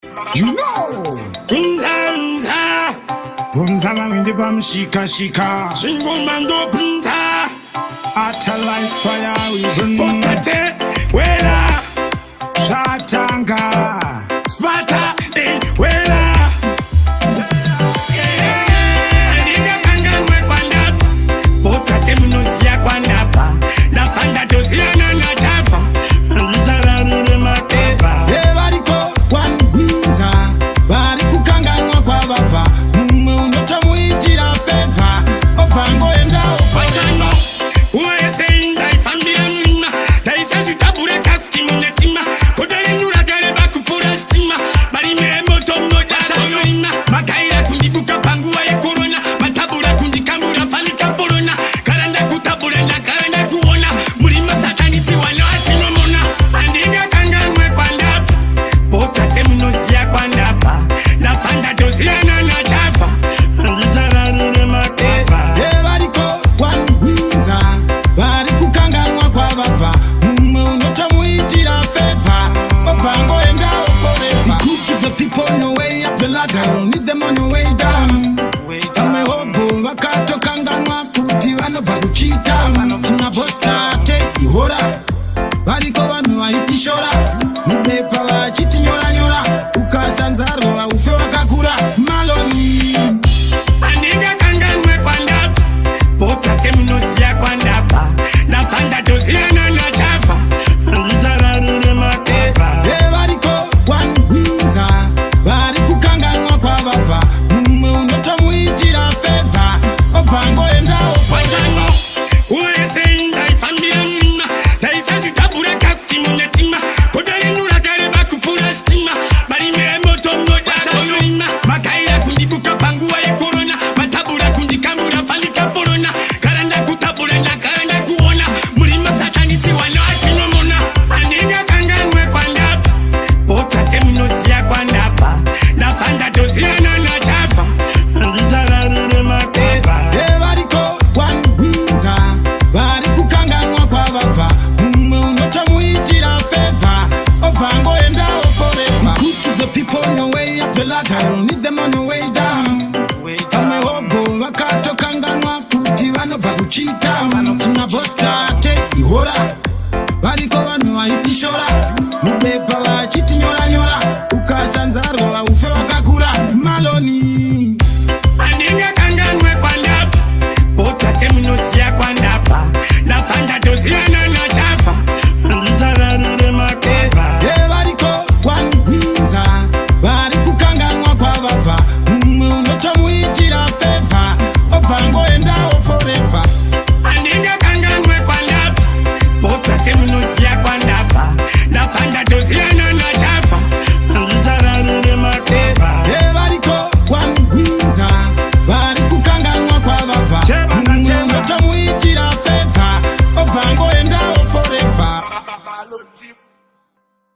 You know. Punza mawindi bamshika shika. Single man do punza. Atta like fire we burn. Potate wela. Shatanga. Sparta wela. Ndiga kanga mwe kwanda. Potate mnosia kwanda pa. Na panda dosia na na chafa. Njararure makeva. Ebariko kwambinza. Bari kukanganwa kwa bava. Munoto muitira feva. Opango enda Pachano. Uwe seinda ifambira mwima. Daisa jutabure kakti munetima. Kodere nura gare baku pura stima. Bari memoto mnoda toyorina. Makaira kundibuka pangua ye corona. Matabura kundikamura fanika borona. Karanda kutabura na karanda kuona. Murima sataniti wano achinomona. Andinga kanganwe kwanda. Potate mnosia kwanda pa. Na panda dosia na na chafa. Njararure makeva. Ebariko kwambinza. Bari kukanganwa kwa bava. Munoto muitira feva. Opango enda forever. Be good to the people no way up the ladder. Need them on the way down. Amehobo wakatokanganwa kuti vanobva kuchita. Tinabosta take ihora. Bariko vanhu vaitishora. Mubepa vachiti nyora nyora. Ukasanzaro vaufe wakakura. Maloni. Andinga kanganwe kwanda. Potate mnosia kwanda pa. Na panda dosia na na chafa. Njararure makeva. Ebariko kwambinza. Bari kukanganwa kwa bava. Munoto muitira feva. Opango enda Pachano. Uwe seinda ifambira mwima. Daisa jutabure kakti munetima. Kodere nura gare baku pura stima. Bari memoto mnoda toyorina. Makaira kundibuka pangua ye corona. Matabura kundikamura fanika borona. Karanda kutabura na karanda kuona. Murima sataniti wano achinomona. Andinga kanganwe kwanda. Potate mnosia kwanda pa. Na panda dosia na na chafa. Njararure makeva. Ebariko kwambinza. Bari kukanganwa kwa bava. Munoto muitira feva. Opango enda forever. Be good to the people no way up the ladder. Need them on the way down. Amehobo wakatokanganwa kuti vanobva kuchita. Tinabosta take ihora. Bariko vanhu vaitishora. Mubepa vachiti nyora nyora.